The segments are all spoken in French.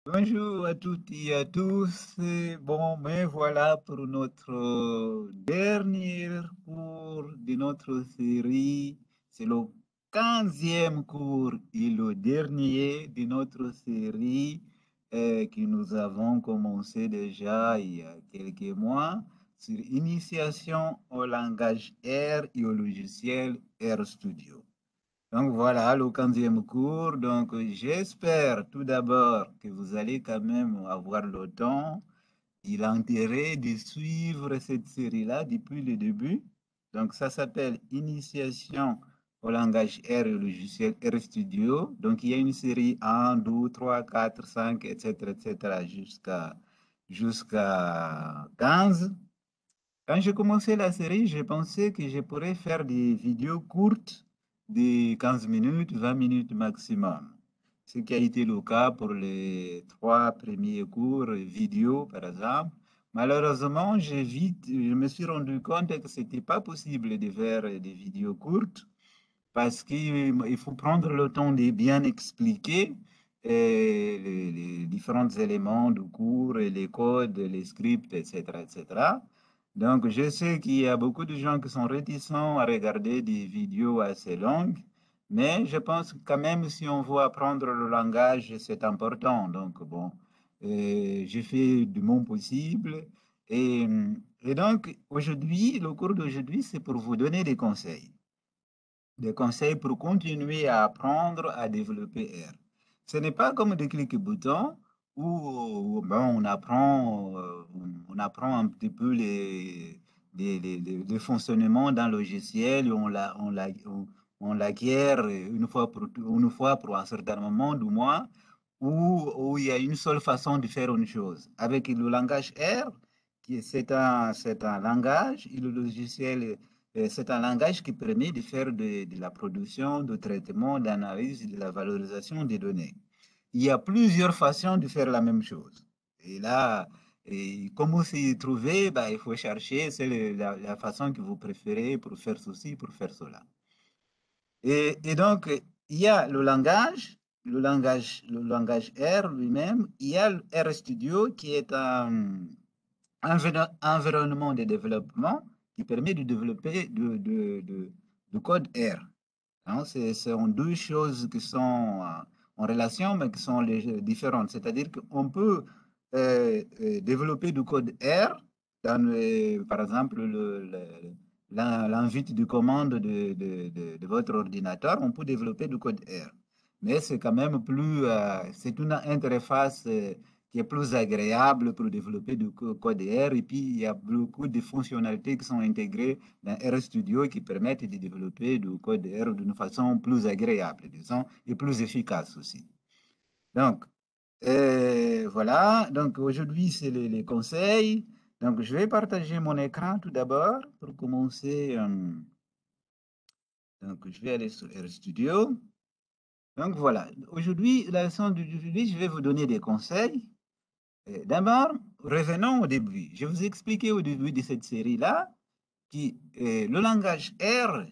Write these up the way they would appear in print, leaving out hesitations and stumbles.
Bonjour à toutes et à tous. Bon, mais voilà pour notre dernier cours de notre série. C'est le 15e cours et le dernier de notre série que nous avons commencé déjà il y a quelques mois sur initiation au langage R et au logiciel RStudio. Donc voilà le 15e cours. Donc j'espère tout d'abord que vous allez quand même avoir le temps et l'intérêt de suivre cette série-là depuis le début. Donc ça s'appelle Initiation au langage R et au logiciel RStudio. Donc il y a une série 1, 2, 3, 4, 5, etc., jusqu'à 15. Quand j'ai commencé la série, j'ai pensé que je pourrais faire des vidéos courtes de 15 minutes, 20 minutes maximum. Ce qui a été le cas pour les trois premiers cours vidéo, par exemple. Malheureusement, je me suis rendu compte que ce n'était pas possible de faire des vidéos courtes parce qu'il faut prendre le temps de bien expliquer les différents éléments du cours, et les codes, les scripts, etc., etc. Donc, je sais qu'il y a beaucoup de gens qui sont réticents à regarder des vidéos assez longues, mais je pense que quand même, si on veut apprendre le langage, c'est important. Donc, bon, j'ai fait du mon possible. Et, et donc, aujourd'hui, le cours d'aujourd'hui, c'est pour vous donner des conseils pour continuer à apprendre à développer R. Ce n'est pas comme des clics-boutons où ben, on apprend un petit peu les fonctionnements d'un logiciel, on l'acquiert une fois pour un certain moment du mois, où il y a une seule façon de faire une chose. Avec le langage R, c'est un langage, et le logiciel c'est un langage qui permet de faire de la production, de traitement, d'analyse et de la valorisation des données. Il y a plusieurs façons de faire la même chose. Et là, comment s'y trouver? Ben, il faut chercher, c'est la façon que vous préférez pour faire ceci, pour faire cela. Et donc, il y a le langage R lui-même, il y a le RStudio qui est un environnement de développement qui permet de développer du code R. Hein, ce sont deux choses qui sont en relation, mais qui sont différentes. C'est-à-dire qu'on peut développer du code R dans, par exemple, l'invite de commande de votre ordinateur. On peut développer du code R. Mais c'est quand même plus, c'est une interface qui est plus agréable pour développer du code R. Et puis, il y a beaucoup de fonctionnalités qui sont intégrées dans RStudio qui permettent de développer du code R d'une façon plus agréable, disons, et plus efficace aussi. Donc, voilà. Donc, aujourd'hui, c'est les conseils. Donc, je vais partager mon écran tout d'abord pour commencer. Donc, je vais aller sur RStudio. Donc, voilà. Aujourd'hui, la leçon d'aujourd'hui, je vais vous donner des conseils. D'abord, revenons au début. Je vous ai expliqué au début de cette série-là que le langage R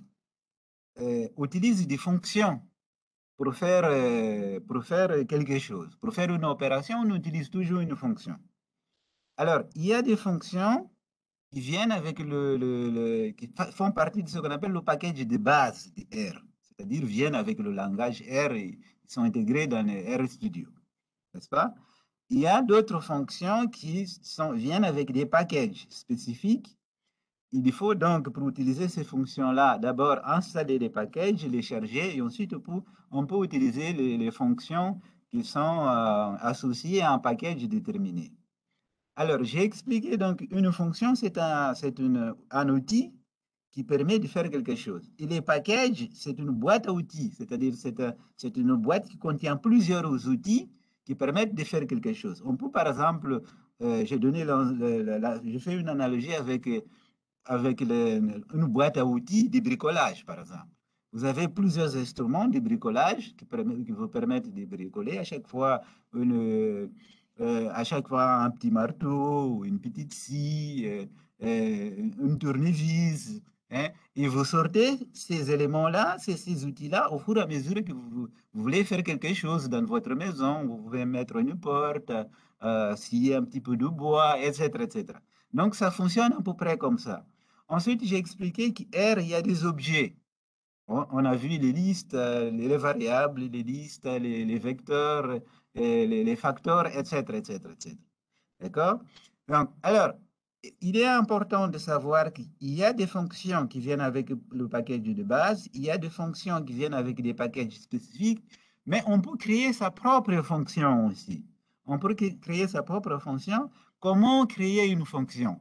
utilise des fonctions pour faire quelque chose. Pour faire une opération, on utilise toujours une fonction. Alors, il y a des fonctions qui viennent avec qui font partie de ce qu'on appelle le package de base de R, c'est-à-dire viennent avec le langage R et sont intégrés dans le RStudio, n'est-ce pas? Il y a d'autres fonctions viennent avec des packages spécifiques. Il faut donc, pour utiliser ces fonctions-là, d'abord installer des packages, les charger, et ensuite on peut utiliser les fonctions qui sont associées à un package déterminé. Alors, j'ai expliqué donc une fonction, un outil qui permet de faire quelque chose. Et les packages, c'est une boîte à outils, c'est-à-dire c'est une boîte qui contient plusieurs outils qui permettent de faire quelque chose. On peut, par exemple, j'ai fait une analogie avec une boîte à outils de bricolage, par exemple. Vous avez plusieurs instruments de bricolage qui vous permettent de bricoler à chaque fois un petit marteau, une petite scie, une tournevis, hein, et vous sortez ces éléments-là, ces outils-là, au fur et à mesure que vous voulez faire quelque chose dans votre maison. Vous pouvez mettre une porte, scier un petit peu de bois, etc., etc. Donc, ça fonctionne à peu près comme ça. Ensuite, j'ai expliqué qu'R, il y a des objets. On a vu les listes, les variables, les listes, les vecteurs, les facteurs, etc., etc., etc. D'accord? Donc, alors, il est important de savoir qu'il y a des fonctions qui viennent avec le package de base, il y a des fonctions qui viennent avec des packages spécifiques, mais on peut créer sa propre fonction aussi. On peut créer sa propre fonction. Comment créer une fonction?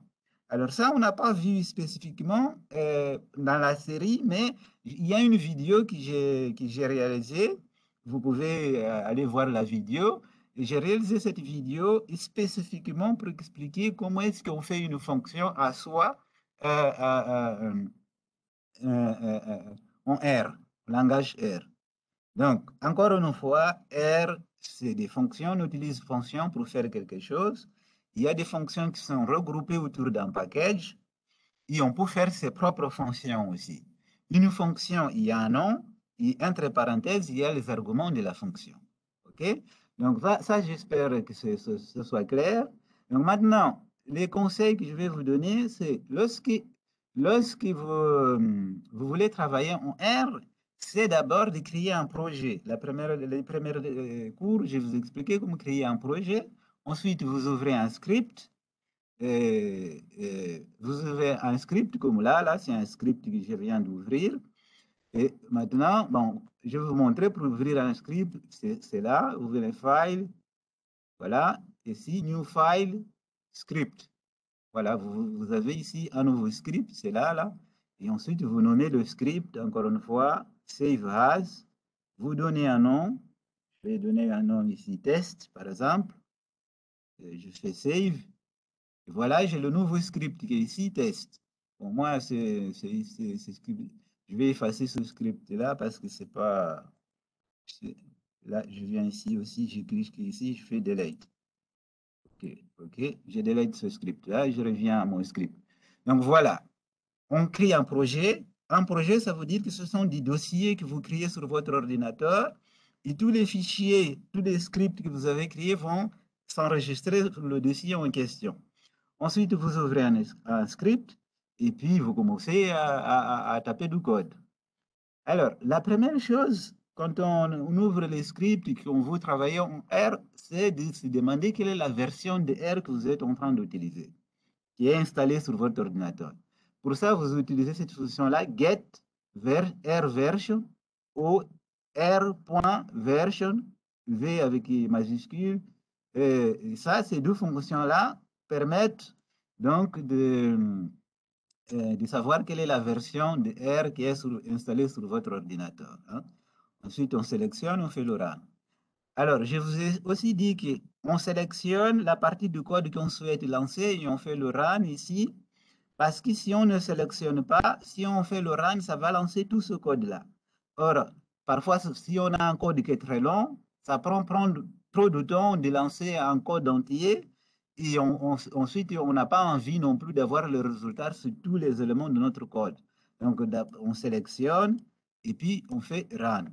Alors ça, on n'a pas vu spécifiquement dans la série, mais il y a une vidéo que j'ai réalisée. Vous pouvez aller voir la vidéo. J'ai réalisé cette vidéo spécifiquement pour expliquer comment est-ce qu'on fait une fonction à soi euh, euh, euh, en R, langage R. Donc, encore une fois, R, c'est des fonctions. On utilise fonctions pour faire quelque chose. Il y a des fonctions qui sont regroupées autour d'un package et on peut faire ses propres fonctions aussi. Une fonction, il y a un nom et entre parenthèses, il y a les arguments de la fonction. OK? Donc, ça j'espère que ce soit clair. Donc, maintenant, les conseils que je vais vous donner, c'est lorsque vous voulez travailler en R, c'est d'abord de créer un projet. Les premières cours, je vous expliqué comment créer un projet. Ensuite, vous ouvrez un script. Vous avez un script comme là, c'est un script que je viens d'ouvrir. Et maintenant, bon, je vais vous montrer pour ouvrir un script, c'est là, ouvrez le file, voilà, ici, new file, script. Voilà, vous avez ici un nouveau script, c'est là, et ensuite vous nommez le script, encore une fois, save as, vous donnez un nom, je vais donner un nom ici, test, par exemple, et je fais save. Voilà, j'ai le nouveau script qui est ici, test. Pour moi, je vais effacer ce script-là parce que c'est pas. Là, je viens ici aussi, je clique ici, je fais delete. OK, OK, je delete ce script-là, je reviens à mon script. Donc voilà, on crée un projet. Un projet, ça veut dire que ce sont des dossiers que vous créez sur votre ordinateur et tous les fichiers, tous les scripts que vous avez créés vont s'enregistrer sur le dossier en question. Ensuite, vous ouvrez un script et puis vous commencez à taper du code. Alors, la première chose, quand on ouvre les scripts et qu'on veut travailler en R, c'est de se demander quelle est la version de R que vous êtes en train d'utiliser, qui est installée sur votre ordinateur. Pour ça, vous utilisez cette fonction-là, get R version ou R.version, V avec majuscule. Et ça, ces deux fonctions-là permettent donc de savoir quelle est la version de R qui est installée sur votre ordinateur, hein. Ensuite, on sélectionne, on fait le run. Alors, je vous ai aussi dit qu'on sélectionne la partie du code qu'on souhaite lancer et on fait le run ici, parce que si on ne sélectionne pas, si on fait le run, ça va lancer tout ce code-là. Or, parfois, si on a un code qui est très long, ça prend trop de temps de lancer un code entier et ensuite, on n'a pas envie non plus d'avoir le résultat sur tous les éléments de notre code. Donc, on sélectionne et puis on fait run.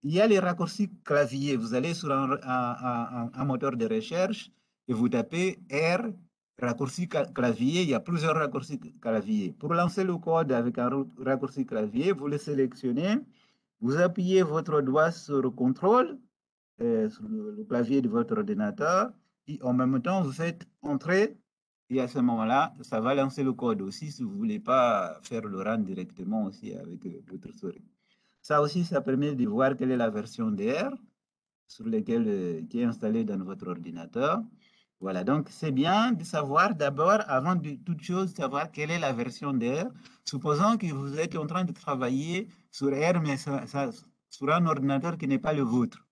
Il y a les raccourcis clavier. Vous allez sur un moteur de recherche et vous tapez R, raccourci clavier. Il y a plusieurs raccourcis clavier. Pour lancer le code avec un raccourci clavier, vous le sélectionnez, vous appuyez votre doigt sur le contrôle, sur le clavier de votre ordinateur, et en même temps, vous faites entrer. Et à ce moment-là, ça va lancer le code aussi si vous ne voulez pas faire le run directement aussi avec votre souris. Ça aussi, ça permet de voir quelle est la version DR sur laquelle, qui est installée dans votre ordinateur. Voilà, donc c'est bien de savoir d'abord, avant de toute chose, savoir quelle est la version DR. Supposons que vous êtes en train de travailler sur R, mais sur un ordinateur qui n'est pas le vôtre,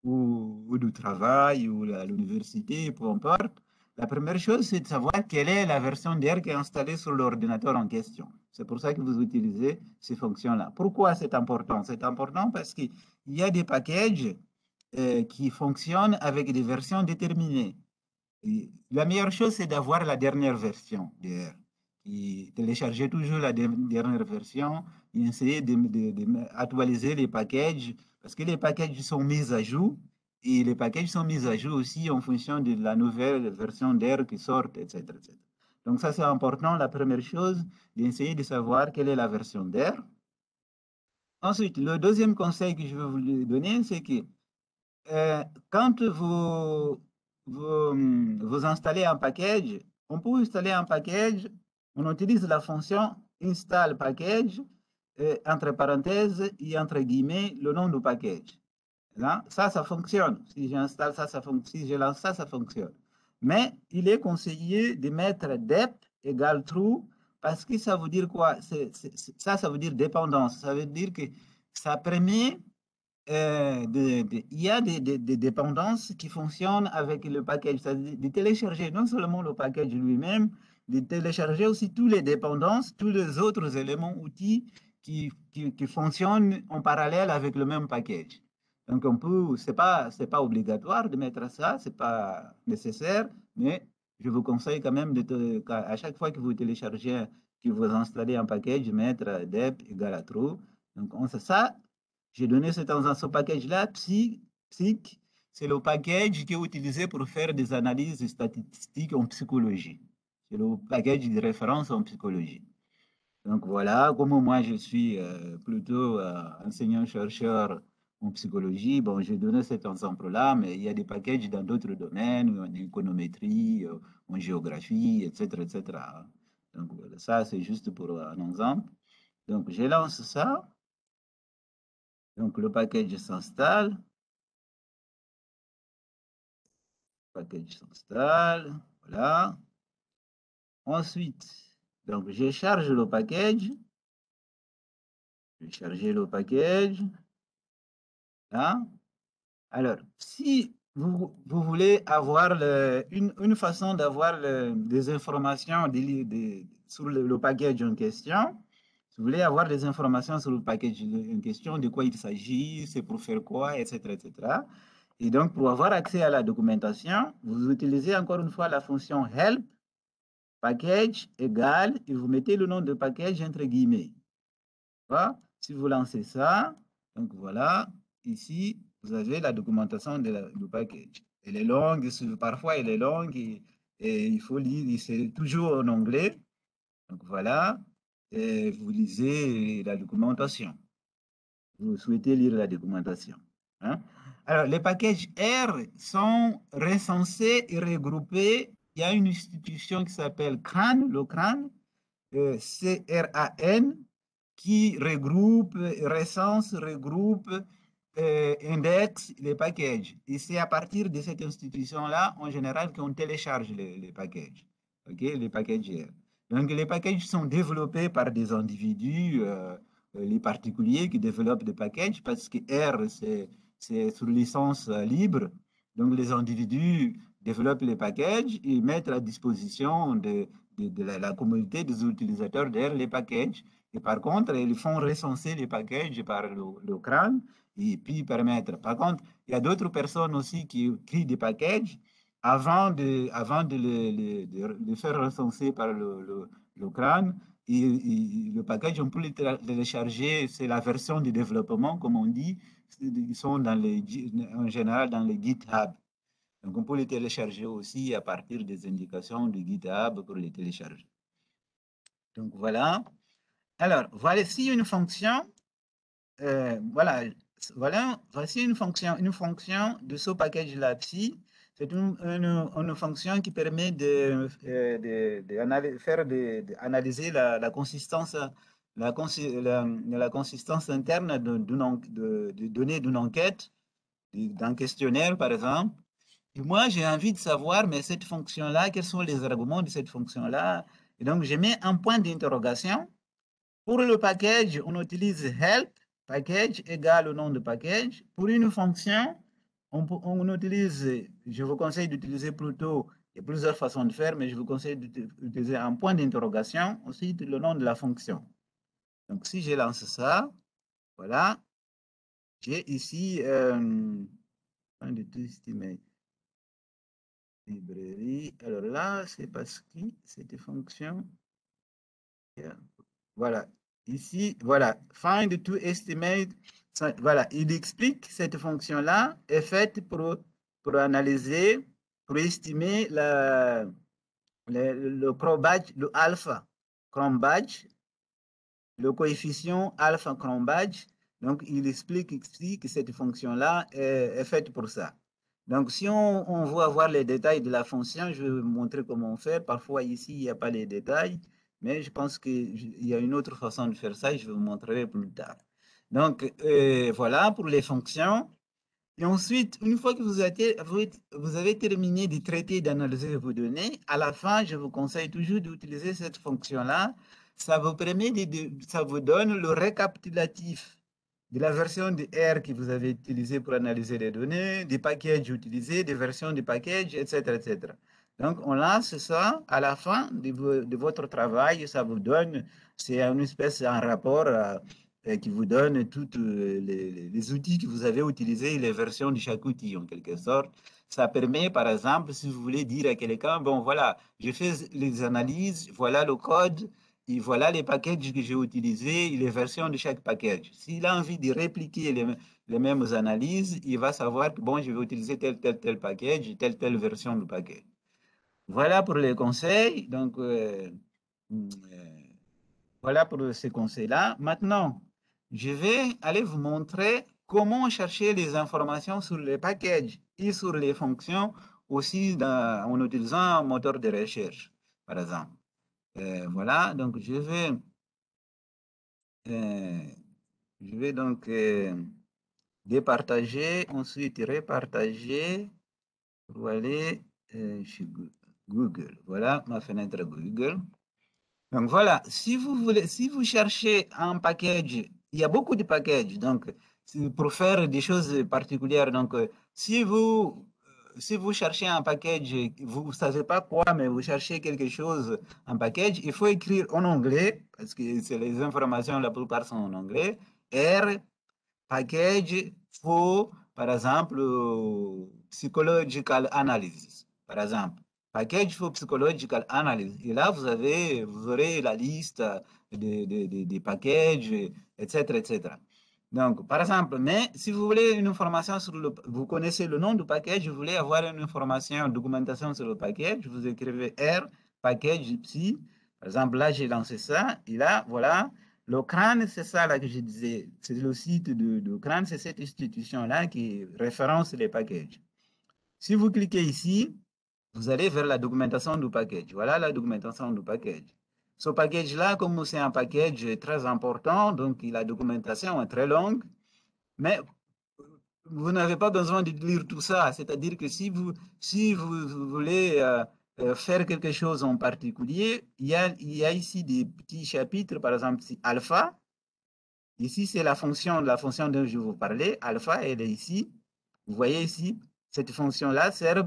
ou du travail, ou à l'université, peu importe. La première chose, c'est de savoir quelle est la version DR qui est installée sur l'ordinateur en question. C'est pour ça que vous utilisez ces fonctions-là. Pourquoi c'est important? C'est important parce qu'il y a des packages qui fonctionnent avec des versions déterminées. Et la meilleure chose, c'est d'avoir la dernière version DR, qui téléchargeait toujours la dernière version, il essayait d'actualiser les packages, parce que les packages sont mis à jour, et les packages sont mis à jour aussi en fonction de la nouvelle version d'Air qui sort, etc., etc. Donc ça, c'est important, la première chose, d'essayer de savoir quelle est la version d'Air. Ensuite, le deuxième conseil que je veux vous donner, c'est que quand vous installez un package, on peut installer un package, on utilise la fonction install package, entre parenthèses et entre guillemets le nom du package. Là, ça fonctionne. Si j'installe ça, si je lance ça, ça fonctionne. Mais il est conseillé de mettre dep égale true parce que ça veut dire quoi? Ça veut dire dépendance. Ça veut dire que ça permet il y a des dépendances qui fonctionnent avec le package, c'est-à-dire de télécharger non seulement le package lui-même, de télécharger aussi toutes les dépendances, tous les autres éléments, outils qui fonctionnent en parallèle avec le même package. Donc, c'est pas obligatoire de mettre ça, c'est pas nécessaire, mais je vous conseille quand même à chaque fois que vous téléchargez, que vous installez un package, mettre dep égale à true. Donc, on sait ça. J'ai donné dans ce package-là, Psych, c'est le package qui est utilisé pour faire des analyses statistiques en psychologie. C'est le package de référence en psychologie. Donc voilà, comme moi je suis plutôt enseignant-chercheur en psychologie, bon, j'ai donné cet exemple-là, mais il y a des packages dans d'autres domaines, en économétrie, en géographie, etc., etc. Donc voilà, ça, c'est juste pour un exemple. Donc je lance ça. Donc le package s'installe. Package s'installe. Voilà. Ensuite, donc je charge le package. Je vais charger le package. Là. Alors, si vous voulez avoir une façon d'avoir des informations sur le package en question, si vous voulez avoir des informations sur le package en question, de quoi il s'agit, c'est pour faire quoi, etc., etc. Et donc, pour avoir accès à la documentation, vous utilisez encore une fois la fonction help package égale, et vous mettez le nom de package entre guillemets. Voilà. Si vous lancez ça, donc voilà, ici, vous avez la documentation du package. Elle est longue, parfois elle est longue et il faut lire, c'est toujours en anglais. Donc voilà, et vous lisez la documentation. Vous souhaitez lire la documentation. Hein? Alors, les packages R sont recensés et regroupés. Il y a une institution qui s'appelle CRAN, le CRAN, CRAN, qui regroupe, recense, regroupe, indexe les packages. Et c'est à partir de cette institution-là, en général, qu'on télécharge les packages. OK, les packages R. Donc, les packages sont développés par des individus, les particuliers qui développent des packages, parce que R, c'est sous licence libre. Donc, les individus développent les packages et mettent à disposition de la communauté des utilisateurs d'R les packages. Et par contre, ils font recenser les packages par le crâne et puis permettre. Par contre, il y a d'autres personnes aussi qui créent des packages avant de les faire recenser par le crâne. Et le package, on peut le télécharger, c'est la version de développement, comme on dit. Ils sont en général dans les GitHub. Donc, on peut les télécharger aussi à partir des indications de GitHub pour les télécharger. Donc, voilà. Alors, voici une fonction. Voilà, voici une fonction de ce package-là. C'est une fonction qui permet d'analyser la consistance, la consistance interne de données d'une enquête, d'un questionnaire, par exemple. Et moi, j'ai envie de savoir, mais cette fonction-là, quels sont les arguments de cette fonction-là? Et donc, je mets un point d'interrogation. Pour le package, on utilise help, package égale au nom de package. Pour une fonction, on utilise, je vous conseille d'utiliser plutôt, il y a plusieurs façons de faire, mais je vous conseille d'utiliser un point d'interrogation, ensuite le nom de la fonction. Donc, si je lance ça, voilà, j'ai ici un de test mes librairies. Alors là, c'est parce que cette fonction Voilà. Ici, voilà. Find to estimate. Voilà. Il explique que cette fonction-là est faite pour analyser, pour estimer le Cronbach, le alpha Cronbach, le coefficient alpha Cronbach. Donc, il explique ici que cette fonction-là est faite pour ça. Donc, si on veut avoir les détails de la fonction, je vais vous montrer comment faire. Parfois, ici, il n'y a pas les détails, mais je pense qu'il y a une autre façon de faire ça et je vous montrerai plus tard. Donc, voilà pour les fonctions. Et ensuite, une fois que vous avez terminé de traiter et d'analyser vos données, à la fin, je vous conseille toujours d'utiliser cette fonction-là. Ça vous permet ça vous donne le récapitulatif de la version de R que vous avez utilisée pour analyser les données, des packages utilisés, des versions de packages, etc., etc. Donc, on lance ça à la fin de votre travail. Ça vous donne, c'est une espèce, un rapport qui vous donne tous les outils que vous avez utilisés, les versions de chaque outil en quelque sorte. Ça permet, par exemple, si vous voulez dire à quelqu'un, bon voilà, je fais les analyses, voilà le code, et voilà les packages que j'ai utilisés, et les versions de chaque package. S'il a envie de répliquer les mêmes analyses, il va savoir que bon, je vais utiliser tel package, telle version du package. Voilà pour les conseils. Donc, voilà pour ces conseils-là. Maintenant, je vais aller vous montrer comment chercher les informations sur les packages et sur les fonctions aussi en utilisant un moteur de recherche, par exemple. Voilà, donc euh, je vais donc départager, ensuite repartager pour aller chez Google. Voilà ma fenêtre Google. Donc voilà, si vous voulez, si vous cherchez un package, il y a beaucoup de packages, donc pour faire des choses particulières. Donc si vous cherchez un package, vous ne savez pas quoi, mais vous cherchez quelque chose, un package, il faut écrire en anglais, parce que c'est les informations, la plupart sont en anglais. R, package, for, par exemple, psychological analysis, par exemple. Package for psychological analysis. Et là, vous aurez la liste des packages, etc., etc. Donc, par exemple, mais si vous voulez une information sur vous connaissez le nom du package, vous voulez avoir une information, une documentation sur le package, vous écrivez R, package psy. Par exemple, là, j'ai lancé ça, et là, voilà, le crâne, c'est ça là que je disais, c'est le site de crâne, c'est cette institution-là qui référence les packages. Si vous cliquez ici, vous allez vers la documentation du package. Voilà la documentation du package. Ce package-là, comme c'est un package très important, donc la documentation est très longue, mais vous n'avez pas besoin de lire tout ça. C'est-à-dire que si vous voulez faire quelque chose en particulier, il y a ici des petits chapitres, par exemple, si alpha. Ici, c'est la fonction dont je vous parlais. Alpha, elle est ici. Vous voyez ici, cette fonction-là sert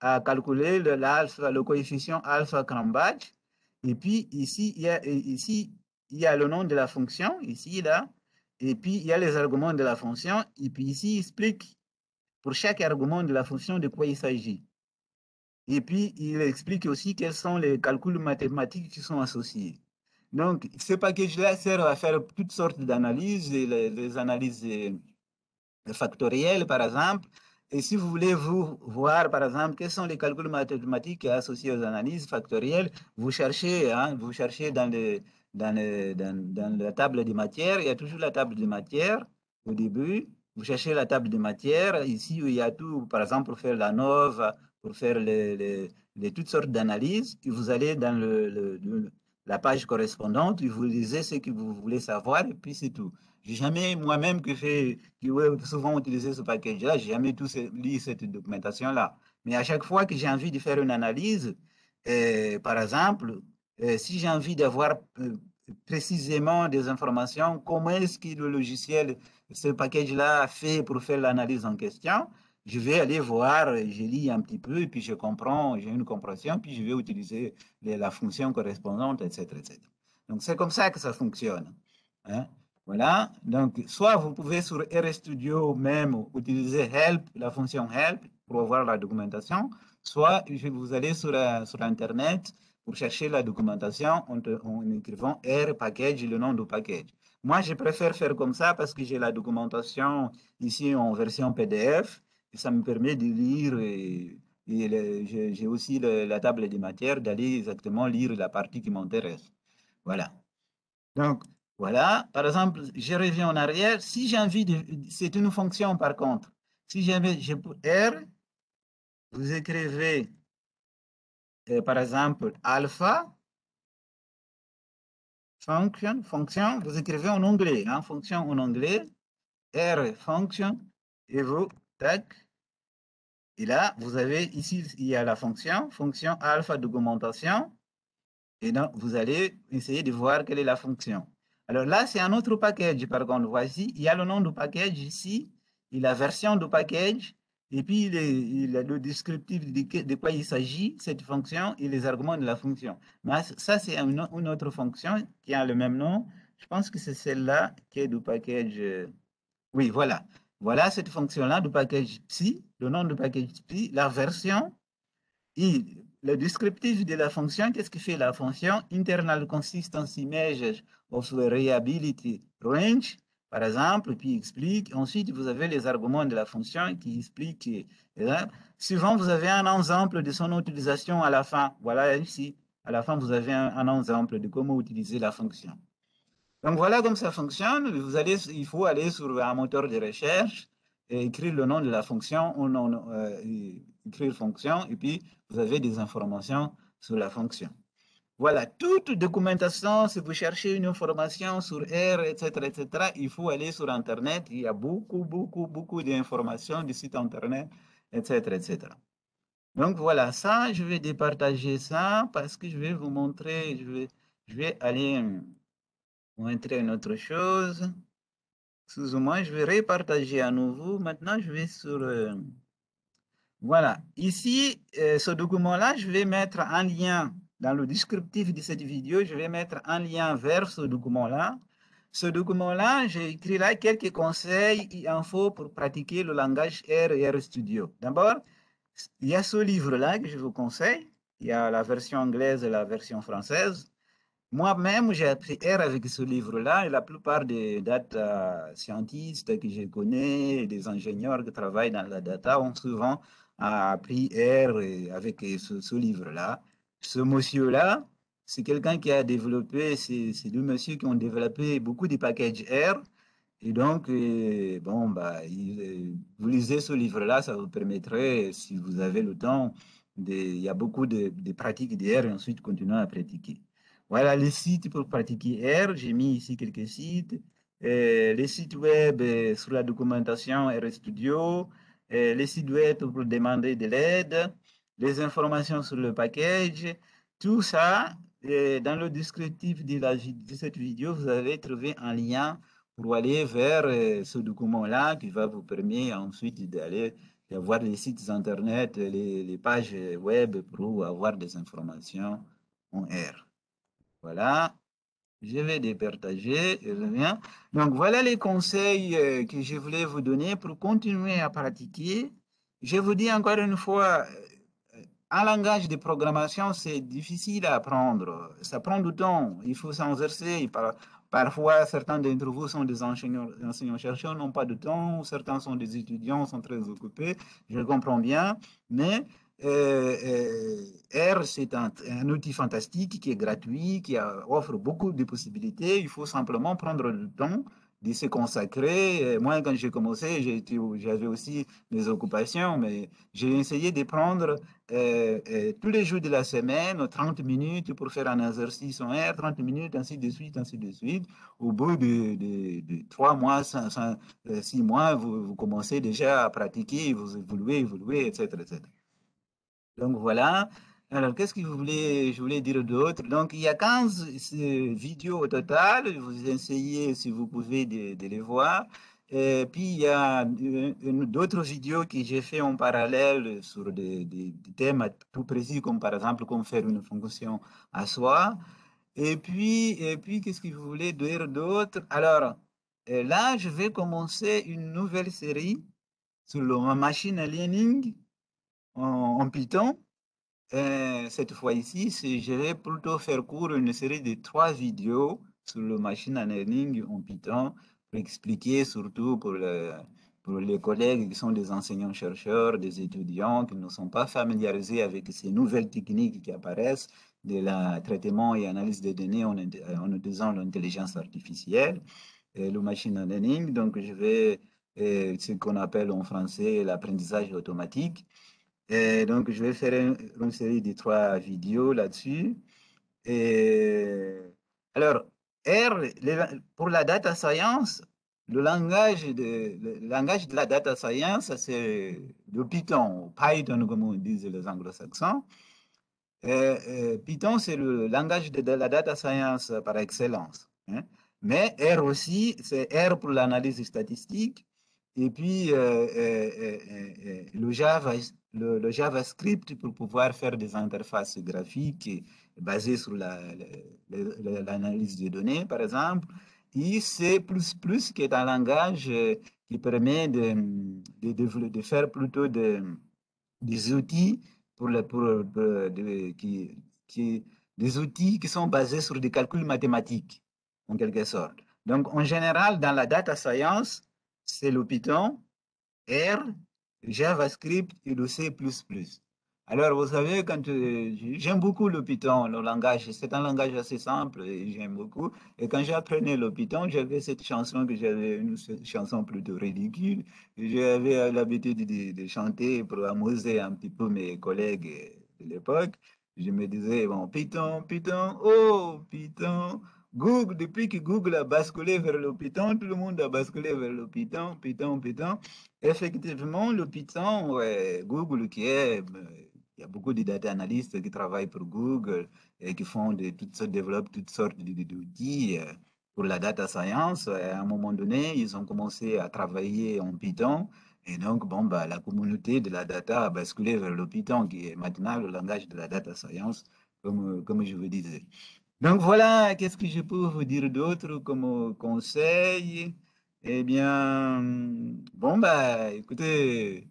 à calculer le coefficient alpha Cranbach. Et puis ici, il y a le nom de la fonction, ici, là. Et puis, il y a les arguments de la fonction. Et puis ici, il explique pour chaque argument de la fonction de quoi il s'agit. Et puis, il explique aussi quels sont les calculs mathématiques qui sont associés. Donc, ce package-là sert à faire toutes sortes d'analyses, les analyses factorielles, par exemple. Et si vous voulez vous voir, par exemple, quels sont les calculs mathématiques associés aux analyses factorielles, vous cherchez dans la table des matières. Il y a toujours la table des matières au début. Vous cherchez la table des matières. Ici, où il y a tout, par exemple, pour faire la NOV, pour faire toutes sortes d'analyses. Et vous allez dans la page correspondante, et vous lisez ce que vous voulez savoir, et puis c'est tout. J'ai jamais moi-même qui souvent utilisé ce package-là, j'ai jamais tout lu cette documentation-là. Mais à chaque fois que j'ai envie de faire une analyse, par exemple, si j'ai envie d'avoir précisément des informations, comment est-ce que le logiciel, ce package-là, fait pour faire l'analyse en question, je vais aller voir, je lis un petit peu, et puis je comprends, j'ai une compréhension, puis je vais utiliser la fonction correspondante, etc., etc. Donc, c'est comme ça que ça fonctionne. Hein. Voilà, donc soit vous pouvez sur RStudio même utiliser help, la fonction help pour voir la documentation, soit vous allez sur Internet, Pour chercher la documentation, en écrivant R package, le nom du package. Moi, je préfère faire comme ça parce que j'ai la documentation ici en version PDF et ça me permet de lire et j'ai aussi la table des matières d'aller exactement lire la partie qui m'intéresse. Voilà. Donc, voilà. Par exemple, je reviens en arrière. Si j'ai envie de... C'est une fonction par contre. Si jamais je R, vous écrivez par exemple alpha, fonction, vous écrivez en anglais, hein, fonction en anglais, R fonction, et vous, tac, et là, vous avez ici, il y a la fonction alpha d'augmentation, et donc vous allez essayer de voir quelle est la fonction. Alors là, c'est un autre package, par contre, voici, il y a le nom du package ici, et la version du package, et puis le descriptif de quoi il s'agit, cette fonction, et les arguments de la fonction. Mais ça, c'est une autre fonction qui a le même nom. Je pense que c'est celle-là qui est du package. Oui, voilà. Voilà cette fonction-là du package psi, le nom du package psi, la version et le descriptif de la fonction. Qu'est-ce que fait la fonction? Internal consistency measure of variability range, par exemple, puis explique. Ensuite, vous avez les arguments de la fonction qui expliquent. Souvent, vous avez un exemple de son utilisation à la fin. Voilà ici. À la fin, vous avez un exemple de comment utiliser la fonction. Donc voilà comme ça fonctionne. Il faut aller sur un moteur de recherche et écrire le nom de la fonction, écrire fonction, et puis vous avez des informations sur la fonction. Voilà, toute documentation, si vous cherchez une information sur R, etc., il faut aller sur Internet. Il y a beaucoup d'informations du site Internet, etc. Donc voilà, ça, je vais départager ça parce que je vais vous montrer, je vais aller montrer une autre chose. Excusez-moi, je vais repartager à nouveau. Maintenant, je vais sur... voilà. Ici, ce document-là, je vais mettre un lien dans le descriptif de cette vidéo. Je vais mettre un lien vers ce document-là. Ce document-là, j'ai écrit là quelques conseils et infos pour pratiquer le langage R et RStudio. D'abord, il y a ce livre-là que je vous conseille. Il y a la version anglaise et la version française. Moi-même, j'ai appris R avec ce livre-là et la plupart des data scientists que je connais, des ingénieurs qui travaillent dans la data ont souvent appris R avec ce livre-là. Ce monsieur-là, c'est quelqu'un qui a développé, c'est deux messieurs qui ont développé beaucoup de packages R. Et donc, bon, bah, vous lisez ce livre-là, ça vous permettrait, si vous avez le temps, il y a beaucoup de pratiques de R et ensuite continuer à pratiquer. Voilà les sites pour pratiquer R. J'ai mis ici quelques sites. Les sites web sur la documentation RStudio, les sites web pour demander de l'aide, les informations sur le package. Tout ça, dans le descriptif de cette vidéo, vous allez trouver un lien pour aller vers ce document-là qui va vous permettre ensuite d'aller voir les sites internet, les pages web pour avoir des informations en R. Voilà, je vais départager et reviens. Donc, voilà les conseils que je voulais vous donner pour continuer à pratiquer. Je vous dis encore une fois, un langage de programmation, c'est difficile à apprendre. Ça prend du temps. Il faut s'exercer. Parfois, certains d'entre vous sont des enseignants-chercheurs, n'ont pas de temps. Certains sont des étudiants, sont très occupés. Je le comprends bien. Mais R, c'est un outil fantastique qui est gratuit, qui offre beaucoup de possibilités. Il faut simplement prendre le temps de se consacrer. Moi, quand j'ai commencé, j'avais aussi des occupations, mais j'ai essayé de prendre tous les jours de la semaine, 30 minutes pour faire un exercice en R, 30 minutes, ainsi de suite, ainsi de suite. Au bout de 3 mois, 6 mois, vous commencez déjà à pratiquer, vous évoluez, etc. Donc voilà. Alors, qu'est-ce que je voulais dire d'autre? Donc, il y a 15 vidéos au total. Vous essayez, si vous pouvez, de les voir. Et puis, il y a d'autres vidéos que j'ai fait en parallèle sur des thèmes tout précis, comme par exemple, comment faire une fonction à soi. Et puis qu'est-ce que vous voulez dire d'autre? Alors, là, je vais commencer une nouvelle série sur le machine learning en Python. Cette fois-ci, je vais plutôt faire court une série de 3 vidéos sur le machine learning en Python pour expliquer surtout pour les collègues qui sont des enseignants-chercheurs, des étudiants qui ne sont pas familiarisés avec ces nouvelles techniques qui apparaissent de la traitement et analyse des données en utilisant l'intelligence artificielle et le machine learning. Donc, je vais ce qu'on appelle en français l'apprentissage automatique. Et donc, je vais faire une série de 3 vidéos là-dessus. Et alors, R, pour la data science, le langage de la data science, c'est le Python, Python comme on disent les anglo-saxons. Python, c'est le langage de la data science par excellence, hein. Mais R aussi, c'est R pour l'analyse statistique. Et puis, le JavaScript pour pouvoir faire des interfaces graphiques basées sur l'analyse des données, par exemple. Et C++, qui est un langage qui permet de faire plutôt des outils qui, des outils qui sont basés sur des calculs mathématiques, en quelque sorte. Donc, en général, dans la data science, c'est le Python, R, JavaScript et le C++. Alors, vous savez, j'aime beaucoup le Python, le langage, c'est un langage assez simple et j'aime beaucoup. Et quand j'apprenais le Python, j'avais cette chanson une chanson plutôt ridicule. J'avais l'habitude de chanter pour amuser un petit peu mes collègues de l'époque. Je me disais, bon, Python, Python, oh, Python. Google, depuis que Google a basculé vers le Python, tout le monde a basculé vers le Python, Python, Python. Effectivement, le Python, ouais, Google il y a beaucoup de data analystes qui travaillent pour Google et qui développent toutes sortes d'outils pour la data science. Et à un moment donné, ils ont commencé à travailler en Python. Et donc, bon, bah, la communauté de la data a basculé vers le Python, qui est maintenant le langage de la data science, comme je vous disais. Donc voilà, qu'est-ce que je peux vous dire d'autre comme conseil? Eh bien, bon, bah, écoutez,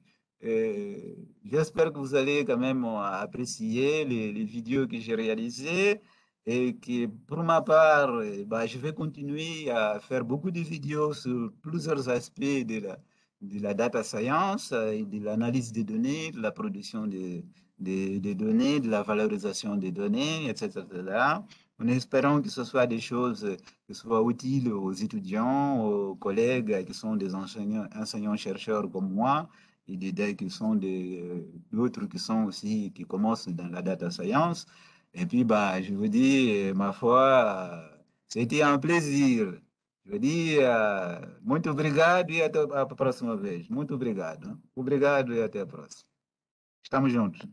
j'espère que vous allez quand même apprécier les vidéos que j'ai réalisées et que pour ma part, bah, je vais continuer à faire beaucoup de vidéos sur plusieurs aspects de la data science et de l'analyse des données, de la production des données, de la valorisation des données, etc., en espérant que ce soit des choses qui soient utiles aux étudiants, aux collègues qui sont des enseignants-chercheurs comme moi, et qui sont d'autres qui sont aussi, qui commencent dans la data science. Et puis, bah, je vous dis, ma foi, c'était un plaisir. Je vous dis, muito obrigado e até a próxima vez. Muito obrigado. Obrigado e até a próxima. Estamos juntos.